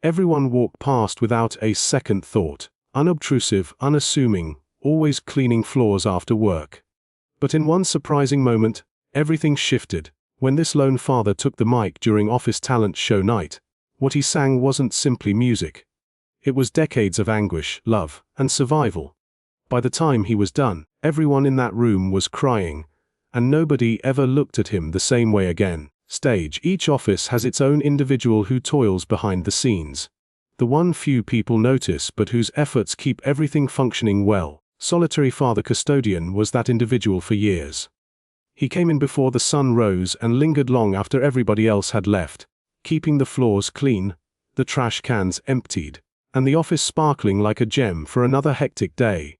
Everyone walked past without a second thought, unobtrusive, unassuming, always cleaning floors after work. But in one surprising moment, everything shifted. When this lone father took the mic during office talent show night, what he sang wasn't simply music. It was decades of anguish, love, and survival. By the time he was done, everyone in that room was crying, and nobody ever looked at him the same way again. Stage. Each office has its own individual who toils behind the scenes. The one few people notice but whose efforts keep everything functioning well. Solitary Father Custodian was that individual for years. He came in before the sun rose and lingered long after everybody else had left, keeping the floors clean, the trash cans emptied, and the office sparkling like a gem for another hectic day.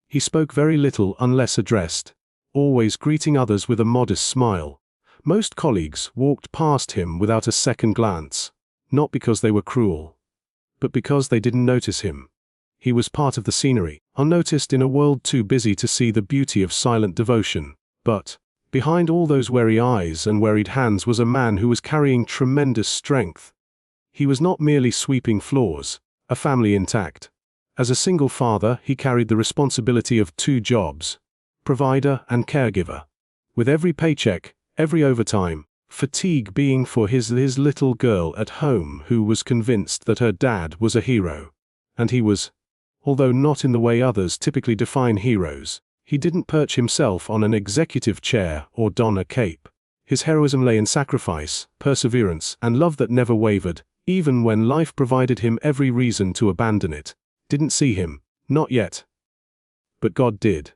He spoke very little unless addressed, always greeting others with a modest smile. Most colleagues walked past him without a second glance, not because they were cruel, but because they didn't notice him. He was part of the scenery, unnoticed in a world too busy to see the beauty of silent devotion. But behind all those wary eyes and wearied hands was a man who was carrying tremendous strength. He was not merely sweeping floors, a family intact. As a single father, he carried the responsibility of two jobs, provider and caregiver. With every paycheck, every overtime, fatigue being for his little girl at home who was convinced that her dad was a hero. And he was, although not in the way others typically define heroes. He didn't perch himself on an executive chair or don a cape. His heroism lay in sacrifice, perseverance, and love that never wavered, even when life provided him every reason to abandon it. Didn't see him, not yet. But God did.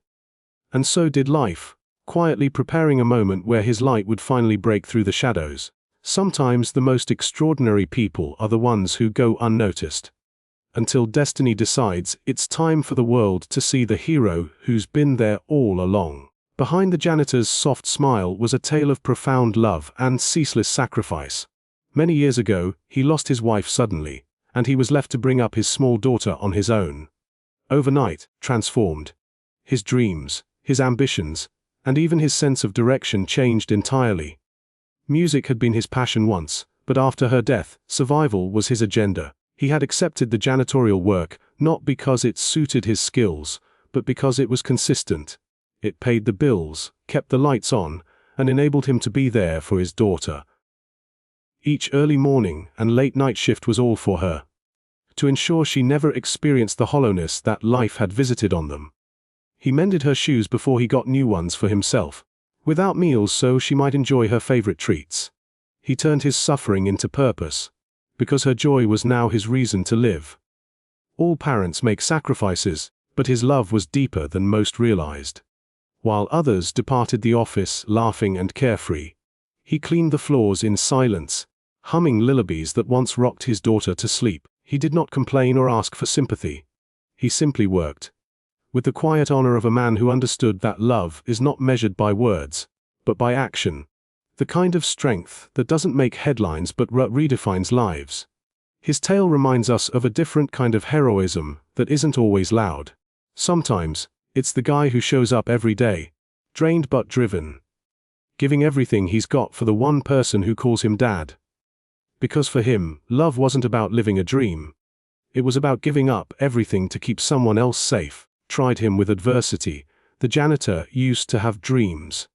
And so did life, quietly preparing a moment where his light would finally break through the shadows. Sometimes the most extraordinary people are the ones who go unnoticed, until destiny decides it's time for the world to see the hero who's been there all along. Behind the janitor's soft smile was a tale of profound love and ceaseless sacrifice. Many years ago, he lost his wife suddenly, and he was left to bring up his small daughter on his own. Overnight, transformed. His dreams, his ambitions, and even his sense of direction changed entirely. Music had been his passion once, but after her death, survival was his agenda. He had accepted the janitorial work, not because it suited his skills, but because it was consistent. It paid the bills, kept the lights on, and enabled him to be there for his daughter. Each early morning and late night shift was all for her, to ensure she never experienced the hollowness that life had visited on them. He mended her shoes before he got new ones for himself, without meals so she might enjoy her favorite treats. He turned his suffering into purpose, because her joy was now his reason to live. All parents make sacrifices, but his love was deeper than most realized. While others departed the office laughing and carefree, he cleaned the floors in silence, humming lullabies that once rocked his daughter to sleep. He did not complain or ask for sympathy. He simply worked, with the quiet honor of a man who understood that love is not measured by words, but by action. The kind of strength that doesn't make headlines but redefines lives. His tale reminds us of a different kind of heroism that isn't always loud. Sometimes, it's the guy who shows up every day, drained but driven, giving everything he's got for the one person who calls him dad. Because for him, love wasn't about living a dream. It was about giving up everything to keep someone else safe. Tried him with adversity. The janitor used to have dreams.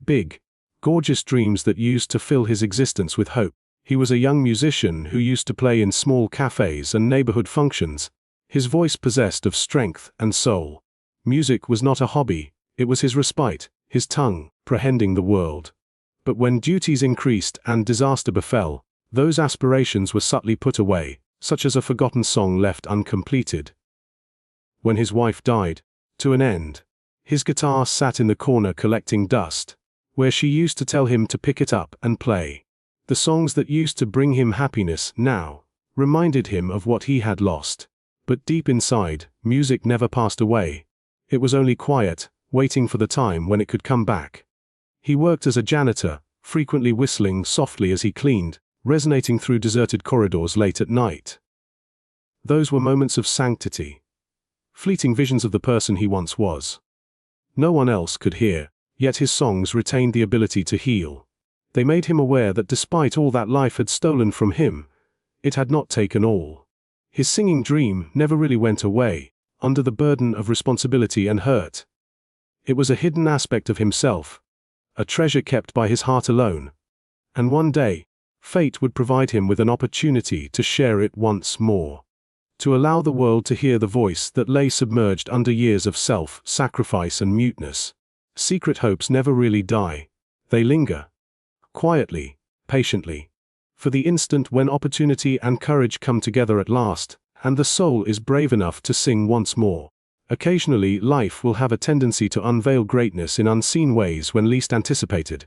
Big, gorgeous dreams that used to fill his existence with hope. He was a young musician who used to play in small cafes and neighborhood functions, his voice possessed of strength and soul. Music was not a hobby, it was his respite, his tongue, prehending the world. But when duties increased and disaster befell, those aspirations were subtly put away, such as a forgotten song left uncompleted. When his wife died, to an end, his guitar sat in the corner collecting dust, where she used to tell him to pick it up and play. The songs that used to bring him happiness now reminded him of what he had lost. But deep inside, music never passed away. It was only quiet, waiting for the time when it could come back. He worked as a janitor, frequently whistling softly as he cleaned, resonating through deserted corridors late at night. Those were moments of sanctity, fleeting visions of the person he once was. No one else could hear, yet his songs retained the ability to heal. They made him aware that despite all that life had stolen from him, it had not taken all. His singing dream never really went away, under the burden of responsibility and hurt. It was a hidden aspect of himself, a treasure kept by his heart alone. And one day, fate would provide him with an opportunity to share it once more. To allow the world to hear the voice that lay submerged under years of self-sacrifice and muteness. Secret hopes never really die. They linger. Quietly, patiently. For the instant when opportunity and courage come together at last, and the soul is brave enough to sing once more. Occasionally, life will have a tendency to unveil greatness in unseen ways when least anticipated.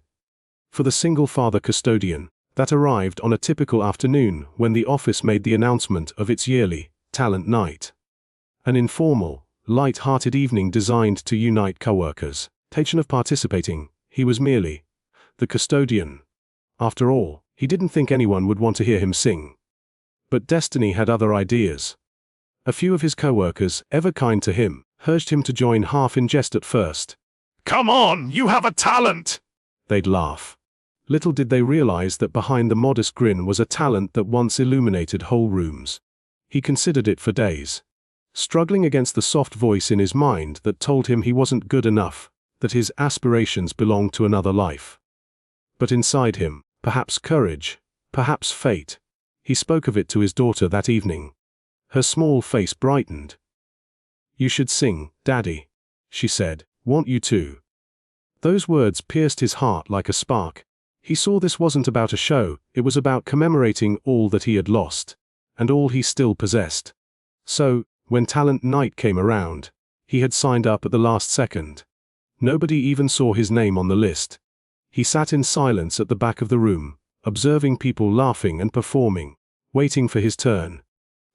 For the single father custodian, that arrived on a typical afternoon when the office made the announcement of its yearly talent night. An informal, light-hearted evening designed to unite co-workers. Tension of participating, he was merely the custodian. After all, he didn't think anyone would want to hear him sing. But destiny had other ideas. A few of his co-workers, ever kind to him, urged him to join, half in jest at first. "Come on, you have a talent!" They'd laugh. Little did they realize that behind the modest grin was a talent that once illuminated whole rooms. He considered it for days, struggling against the soft voice in his mind that told him he wasn't good enough, that his aspirations belonged to another life. But inside him, perhaps courage, perhaps fate. He spoke of it to his daughter that evening. Her small face brightened. "You should sing, Daddy," she said. "Want you to." Those words pierced his heart like a spark. He saw this wasn't about a show, it was about commemorating all that he had lost, and all he still possessed. So, when talent night came around, he had signed up at the last second. Nobody even saw his name on the list. He sat in silence at the back of the room, observing people laughing and performing, waiting for his turn.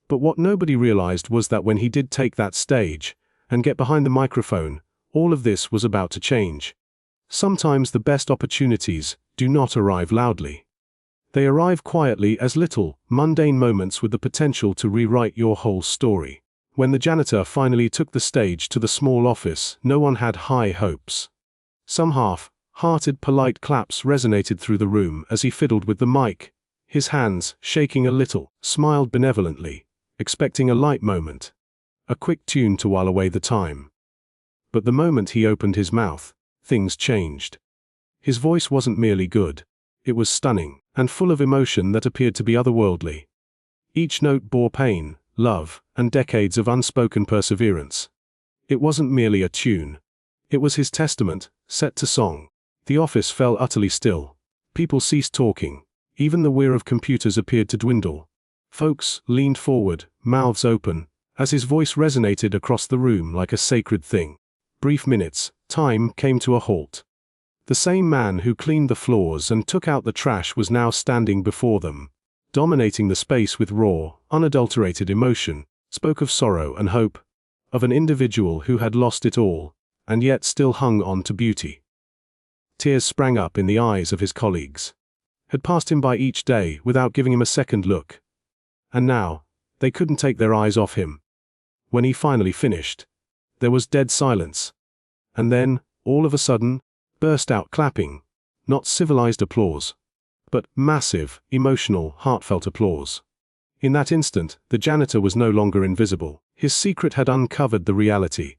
But what nobody realized was that when he did take that stage, and get behind the microphone, all of this was about to change. Sometimes the best opportunities do not arrive loudly. They arrive quietly as little, mundane moments with the potential to rewrite your whole story. When the janitor finally took the stage to the small office, no one had high hopes. Some half-hearted polite claps resonated through the room as he fiddled with the mic, his hands shaking a little, smiled benevolently, expecting a light moment, a quick tune to while away the time. But the moment he opened his mouth, things changed. His voice wasn't merely good, it was stunning, and full of emotion that appeared to be otherworldly. Each note bore pain, love, and decades of unspoken perseverance. It wasn't merely a tune. It was his testament, set to song. The office fell utterly still. People ceased talking. Even the whir of computers appeared to dwindle. Folks leaned forward, mouths open, as his voice resonated across the room like a sacred thing. Brief minutes, time came to a halt. The same man who cleaned the floors and took out the trash was now standing before them, dominating the space with raw, unadulterated emotion, spoke of sorrow and hope, of an individual who had lost it all, and yet still hung on to beauty. Tears sprang up in the eyes of his colleagues. Had passed him by each day without giving him a second look. And now, they couldn't take their eyes off him. When he finally finished, there was dead silence. And then, all of a sudden, burst out clapping. Not civilized applause, but massive, emotional, heartfelt applause. In that instant, the janitor was no longer invisible. His secret had uncovered the reality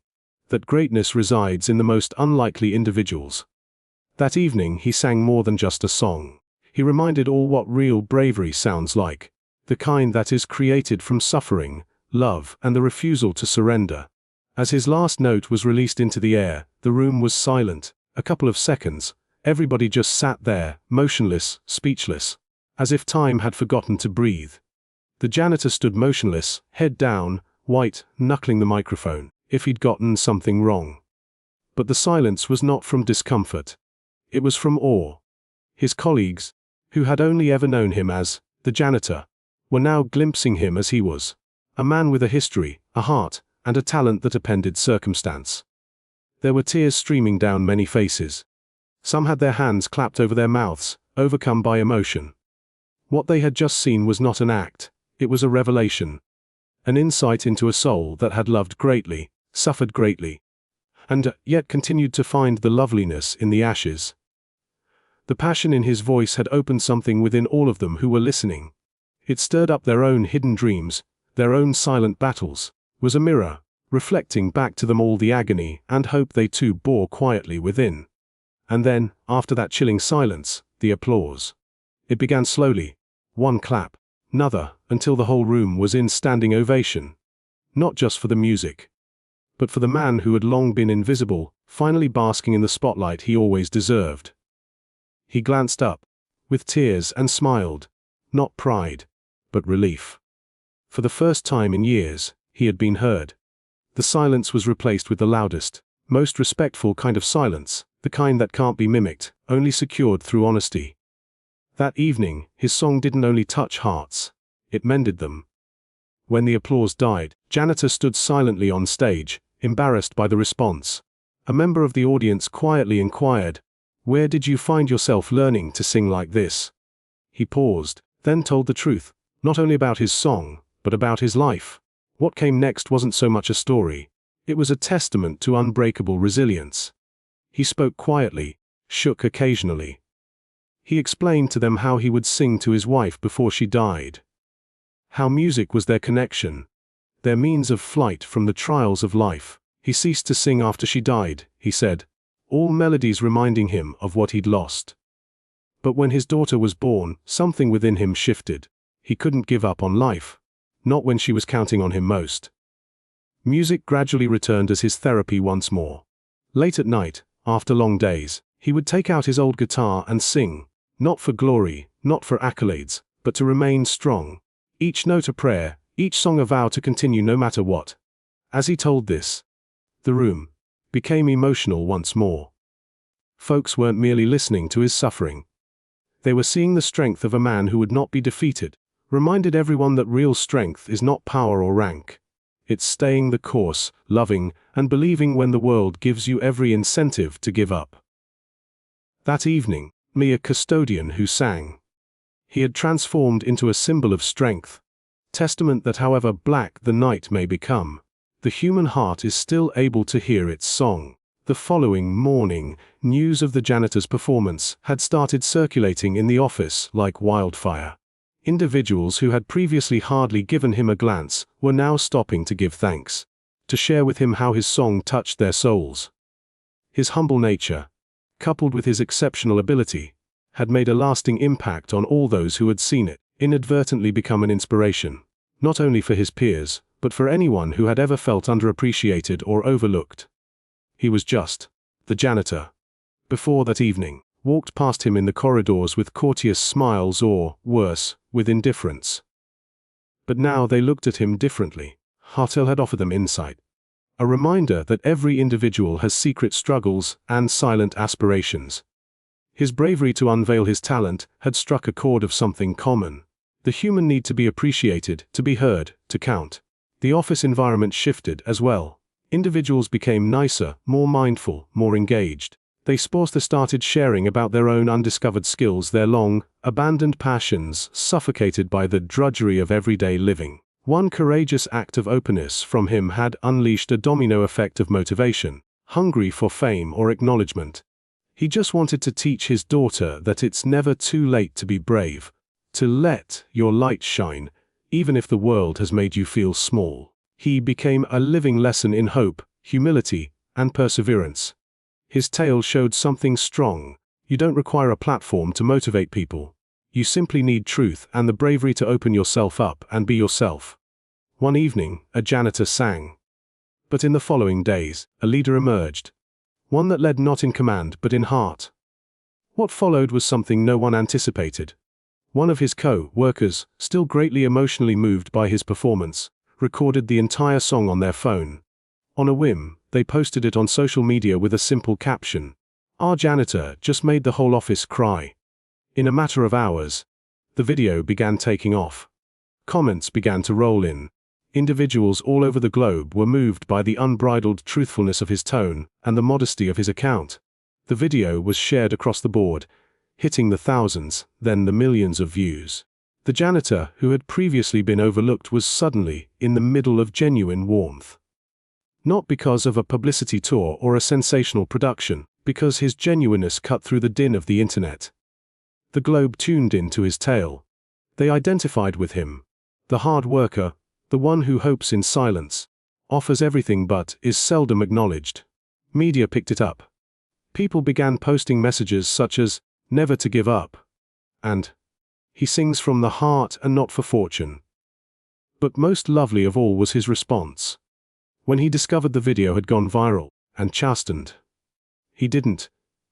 that greatness resides in the most unlikely individuals. That evening he sang more than just a song. He reminded all what real bravery sounds like, the kind that is created from suffering, love, and the refusal to surrender. As his last note was released into the air, the room was silent. A couple of seconds, everybody just sat there, motionless, speechless, as if time had forgotten to breathe. The janitor stood motionless, head down, white, knuckling the microphone, if he'd gotten something wrong. But the silence was not from discomfort. It was from awe. His colleagues, who had only ever known him as the janitor, were now glimpsing him as he was, a man with a history, a heart, and a talent that appended circumstance. There were tears streaming down many faces. Some had their hands clapped over their mouths, overcome by emotion. What they had just seen was not an act, it was a revelation. An insight into a soul that had loved greatly, suffered greatly, and yet continued to find the loveliness in the ashes. The passion in his voice had opened something within all of them who were listening. It stirred up their own hidden dreams, their own silent battles, was a mirror, reflecting back to them all the agony and hope they too bore quietly within. And then, after that chilling silence, the applause. It began slowly, one clap, another, until the whole room was in standing ovation. Not just for the music, but for the man who had long been invisible, finally basking in the spotlight he always deserved. He glanced up, with tears, and smiled, not pride, but relief. For the first time in years, he had been heard. The silence was replaced with the loudest, most respectful kind of silence, the kind that can't be mimicked, only secured through honesty. That evening, his song didn't only touch hearts, it mended them. When the applause died, Janitor stood silently on stage, embarrassed by the response. A member of the audience quietly inquired, "Where did you find yourself learning to sing like this?" He paused, then told the truth, not only about his song, but about his life. What came next wasn't so much a story. It was a testament to unbreakable resilience. He spoke quietly, shook occasionally. He explained to them how he would sing to his wife before she died. How music was their connection, their means of flight from the trials of life. He ceased to sing after she died, he said, all melodies reminding him of what he'd lost. But when his daughter was born, something within him shifted. He couldn't give up on life, not when she was counting on him most. Music gradually returned as his therapy once more. Late at night, after long days, he would take out his old guitar and sing, not for glory, not for accolades, but to remain strong. Each note a prayer, each song a vow to continue no matter what. As he told this, the room became emotional once more. Folks weren't merely listening to his suffering. They were seeing the strength of a man who would not be defeated, reminded everyone that real strength is not power or rank. It's staying the course, loving, and believing when the world gives you every incentive to give up. That evening, me, a custodian who sang. He had transformed into a symbol of strength, testament that however black the night may become, the human heart is still able to hear its song. The following morning, news of the janitor's performance had started circulating in the office like wildfire. Individuals who had previously hardly given him a glance were now stopping to give thanks, to share with him how his song touched their souls. His humble nature, coupled with his exceptional ability, had made a lasting impact on all those who had seen it, inadvertently become an inspiration, not only for his peers, but for anyone who had ever felt underappreciated or overlooked. He was just the janitor. Before that evening, walked past him in the corridors with courteous smiles or, worse, with indifference. But now they looked at him differently. Hadden had offered them insight. A reminder that every individual has secret struggles and silent aspirations. His bravery to unveil his talent had struck a chord of something common. The human need to be appreciated, to be heard, to count. The office environment shifted as well. Individuals became nicer, more mindful, more engaged. They started sharing about their own undiscovered skills, their long, abandoned passions, suffocated by the drudgery of everyday living. One courageous act of openness from him had unleashed a domino effect of motivation, hungry for fame or acknowledgement. He just wanted to teach his daughter that it's never too late to be brave, to let your light shine, even if the world has made you feel small. He became a living lesson in hope, humility, and perseverance. His tale showed something strong. You don't require a platform to motivate people. You simply need truth and the bravery to open yourself up and be yourself. One evening, a janitor sang. But in the following days, a leader emerged. One that led not in command but in heart. What followed was something no one anticipated. One of his co-workers, still greatly emotionally moved by his performance, recorded the entire song on their phone. On a whim, they posted it on social media with a simple caption. "Our janitor just made the whole office cry." In a matter of hours, the video began taking off. Comments began to roll in. Individuals all over the globe were moved by the unbridled truthfulness of his tone and the modesty of his account. The video was shared across the board, hitting the thousands, then the millions of views. The janitor, who had previously been overlooked, was suddenly in the middle of genuine warmth. Not because of a publicity tour or a sensational production, because his genuineness cut through the din of the internet. The globe tuned into his tale. They identified with him. The hard worker, the one who hopes in silence, offers everything but is seldom acknowledged. Media picked it up. People began posting messages such as, "Never to give up," and "He sings from the heart and not for fortune." But most lovely of all was his response. When he discovered the video had gone viral and chastened, he didn't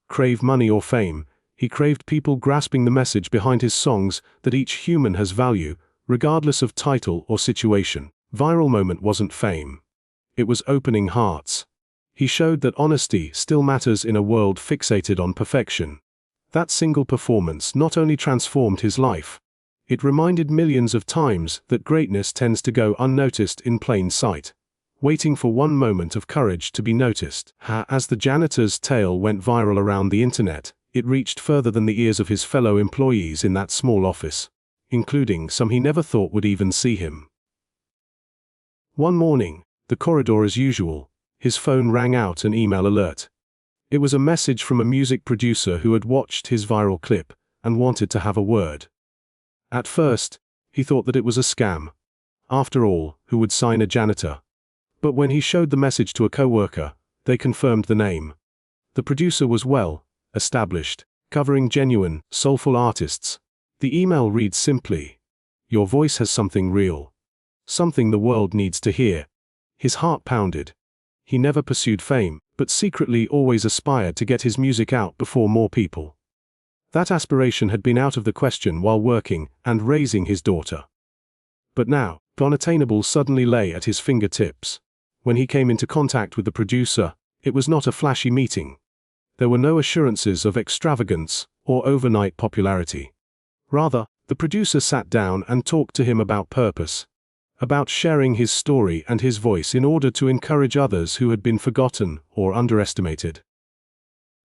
crave money or fame. He craved people grasping the message behind his songs, that each human has value, regardless of title or situation. Viral moment wasn't fame. It was opening hearts. He showed that honesty still matters in a world fixated on perfection. That single performance not only transformed his life, it reminded millions of times that greatness tends to go unnoticed in plain sight, waiting for one moment of courage to be noticed. As the janitor's tale went viral around the internet, it reached further than the ears of his fellow employees in that small office, including some he never thought would even see him. One morning, the corridor as usual, his phone rang out an email alert. It was a message from a music producer who had watched his viral clip and wanted to have a word. At first, he thought that it was a scam. After all, who would sign a janitor? But when he showed the message to a coworker, they confirmed the name. The producer was well established, covering genuine, soulful artists. The email reads simply, "Your voice has something real. Something the world needs to hear." His heart pounded. He never pursued fame, but secretly always aspired to get his music out before more people. That aspiration had been out of the question while working and raising his daughter. But now, the unattainable suddenly lay at his fingertips. When he came into contact with the producer, it was not a flashy meeting. There were no assurances of extravagance or overnight popularity. Rather, the producer sat down and talked to him about purpose, about sharing his story and his voice in order to encourage others who had been forgotten or underestimated.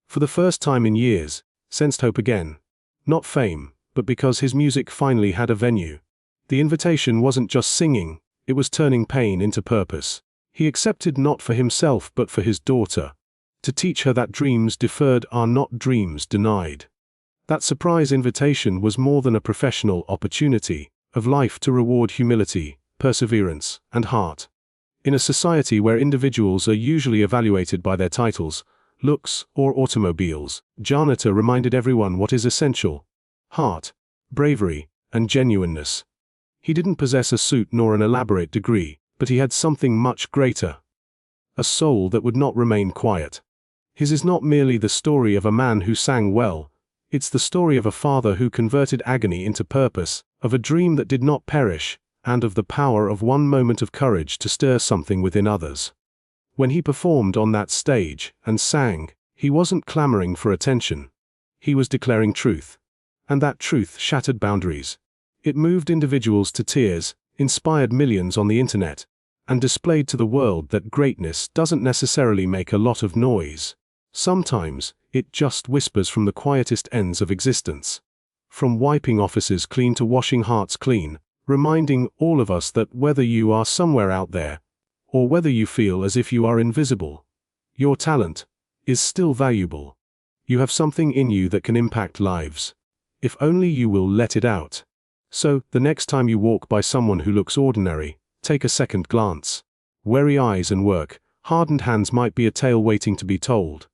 For the first time in years, sensed hope again. Not fame, but because his music finally had a venue. The invitation wasn't just singing, it was turning pain into purpose. He accepted not for himself but for his daughter, to teach her that dreams deferred are not dreams denied. That surprise invitation was more than a professional opportunity of life to reward humility, perseverance, and heart. In a society where individuals are usually evaluated by their titles, looks, or automobiles, Janitor reminded everyone what is essential: heart, bravery, and genuineness. He didn't possess a suit nor an elaborate degree, but he had something much greater: a soul that would not remain quiet. His is not merely the story of a man who sang well, it's the story of a father who converted agony into purpose, of a dream that did not perish, and of the power of one moment of courage to stir something within others. When he performed on that stage and sang, he wasn't clamoring for attention. He was declaring truth. And that truth shattered boundaries. It moved individuals to tears, inspired millions on the internet, and displayed to the world that greatness doesn't necessarily make a lot of noise. Sometimes, it just whispers from the quietest ends of existence. From wiping offices clean to washing hearts clean, reminding all of us that whether you are somewhere out there, or whether you feel as if you are invisible, your talent is still valuable. You have something in you that can impact lives, if only you will let it out. So, the next time you walk by someone who looks ordinary, take a second glance. Weary eyes and work, hardened hands might be a tale waiting to be told,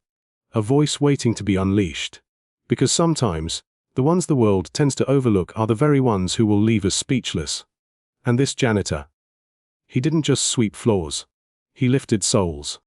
a voice waiting to be unleashed. Because sometimes, the ones the world tends to overlook are the very ones who will leave us speechless. And this janitor, he didn't just sweep floors. He lifted souls.